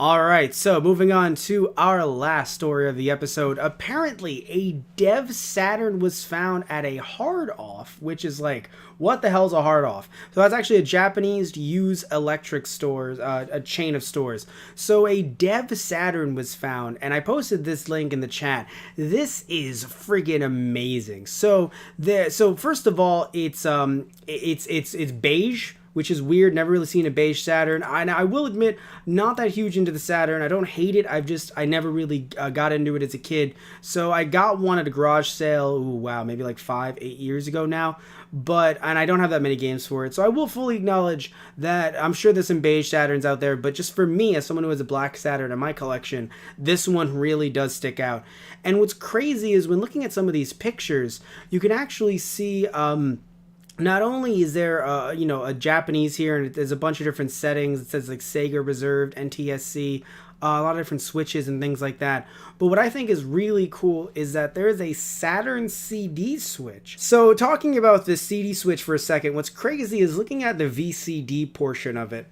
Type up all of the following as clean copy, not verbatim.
All right, so moving on to our last story of the episode. Apparently, a dev Saturn was found at a hard off, which is like, what the hell's a hard off? So that's actually a Japanese used electric stores, a chain of stores. So a dev Saturn was found, and I posted this link in the chat. This is friggin' amazing. So first of all, it's beige, which is weird. Never really seen a beige Saturn. I will admit, not that huge into the Saturn. I don't hate it. I never really got into it as a kid. So I got one at a garage sale. Ooh, wow, maybe like 5-8 years ago now. And I don't have that many games for it. So I will fully acknowledge that I'm sure there's some beige Saturns out there. But just for me, as someone who has a black Saturn in my collection, this one really does stick out. And what's crazy is when looking at some of these pictures, you can actually see, not only is there a Japanese here, and there's a bunch of different settings. It says like Sega reserved, NTSC, a lot of different switches and things like that. But what I think is really cool is that there is a Saturn CD switch. So talking about this CD switch for a second, what's crazy is looking at the VCD portion of it.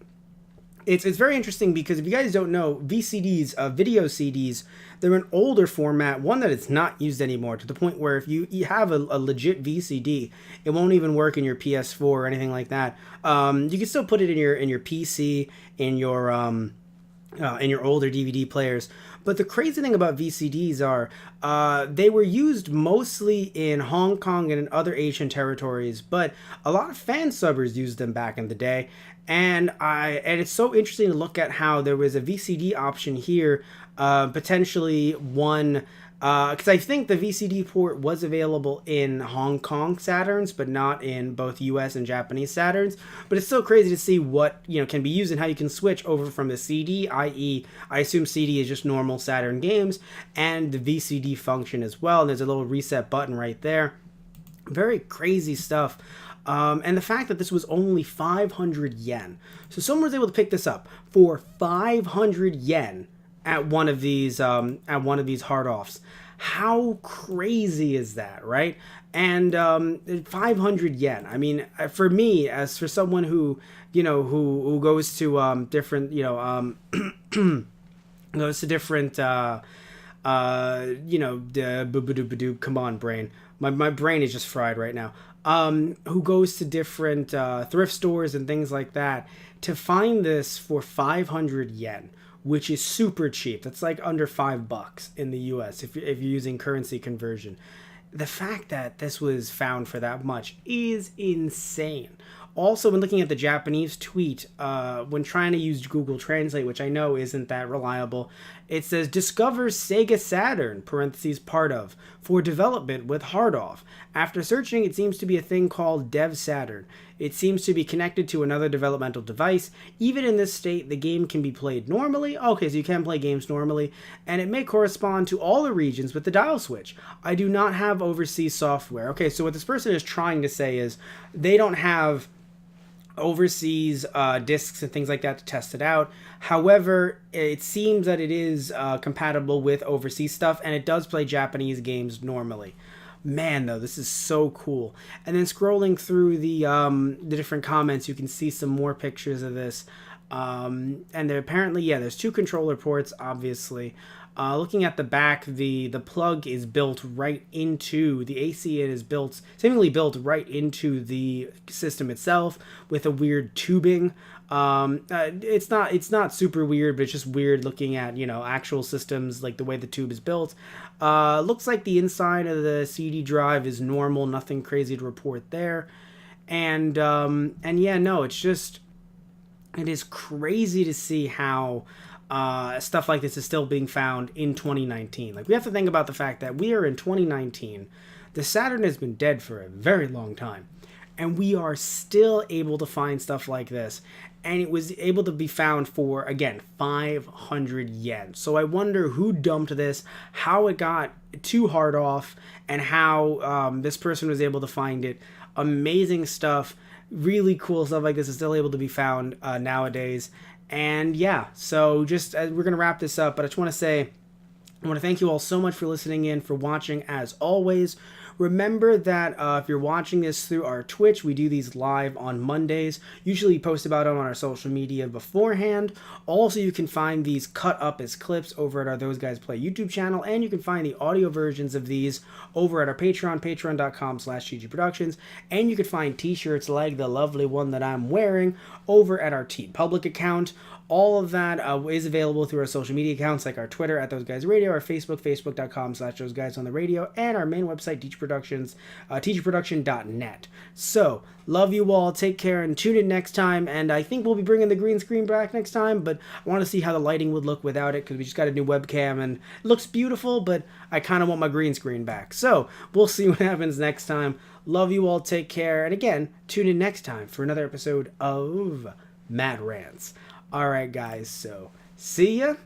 It's very interesting because if you guys don't know, VCDs, video CDs, they're an older format, one that it's not used anymore, to the point where if you have a legit VCD, it won't even work in your PS4 or anything like that. You can still put it in your PC, in your older DVD players. But the crazy thing about VCDs are they were used mostly in Hong Kong and in other Asian territories, but a lot of fan subbers used them back in the day. And it's so interesting to look at how there was a VCD option here, potentially one, because I think the VCD port was available in Hong Kong Saturns, but not in both US and Japanese Saturns. But it's still crazy to see what can be used and how you can switch over from the CD, i.e., I assume CD is just normal Saturn games, and the VCD function as well. And there's a little reset button right there. Very crazy stuff. And the fact that this was only 500 yen. So someone was able to pick this up for 500 yen at one of these hard offs. How crazy is that, right? And 500 yen. I mean, for me, as for someone who who goes to different goes to different come on, brain. My brain is just fried right now. Who goes to different thrift stores and things like that, to find this for 500 yen, which is super cheap. That's like under $5 in the US if you're using currency conversion. The fact that this was found for that much is insane. Also, when looking at the Japanese tweet, when trying to use Google Translate, which I know isn't that reliable, it says, discovers Sega Saturn, parentheses part of, for development with hard off. After searching, it seems to be a thing called Dev Saturn. It seems to be connected to another developmental device. Even in this state, the game can be played normally. Okay, so you can play games normally, and it may correspond to all the regions with the dial switch. I do not have overseas software. Okay, so what this person is trying to say is they don't have overseas discs and things like that to test it out. However, it seems that it is compatible with overseas stuff, and it does play Japanese games normally. Man, though, this is so cool. And then scrolling through the different comments, you can see some more pictures of this. And there apparently, there's two controller ports, obviously. Looking at the back, the plug is built right into the AC. It is seemingly built right into the system itself with a weird tubing. It's not super weird, but it's just weird looking at actual systems, like the way the tube is built. Looks like the inside of the CD drive is normal, nothing crazy to report there. And yeah, no, it is crazy to see how stuff like this is still being found in 2019. Like, we have to think about the fact that we are in 2019. The Saturn has been dead for a very long time, and we are still able to find stuff like this. And it was able to be found for, again, 500 yen. So I wonder who dumped this, how it got too hard off, and how this person was able to find it. Amazing stuff. Really cool stuff like this is still able to be found nowadays. And yeah, so just we're going to wrap this up, but I just want to say, I want to thank you all so much for listening in, for watching, as always. Remember that if you're watching this through our Twitch, we do these live on Mondays. Usually post about them on our social media beforehand. Also, you can find these cut up as clips over at our Those Guys Play YouTube channel, and you can find the audio versions of these over at our Patreon, patreon.com/GG Productions, and you can find t-shirts like the lovely one that I'm wearing over at our TeePublic account. All of that is available through our social media accounts like our Twitter at Those Guys Radio, our Facebook, facebook.com/Those Guys on the Radio, and our main website, Teacher Productions, teacherproduction.net. So, love you all, take care, and tune in next time, and I think we'll be bringing the green screen back next time, but I want to see how the lighting would look without it, because we just got a new webcam, and it looks beautiful, but I kind of want my green screen back. So, we'll see what happens next time. Love you all, take care, and again, tune in next time for another episode of Matt Rants. Alright guys, so see ya.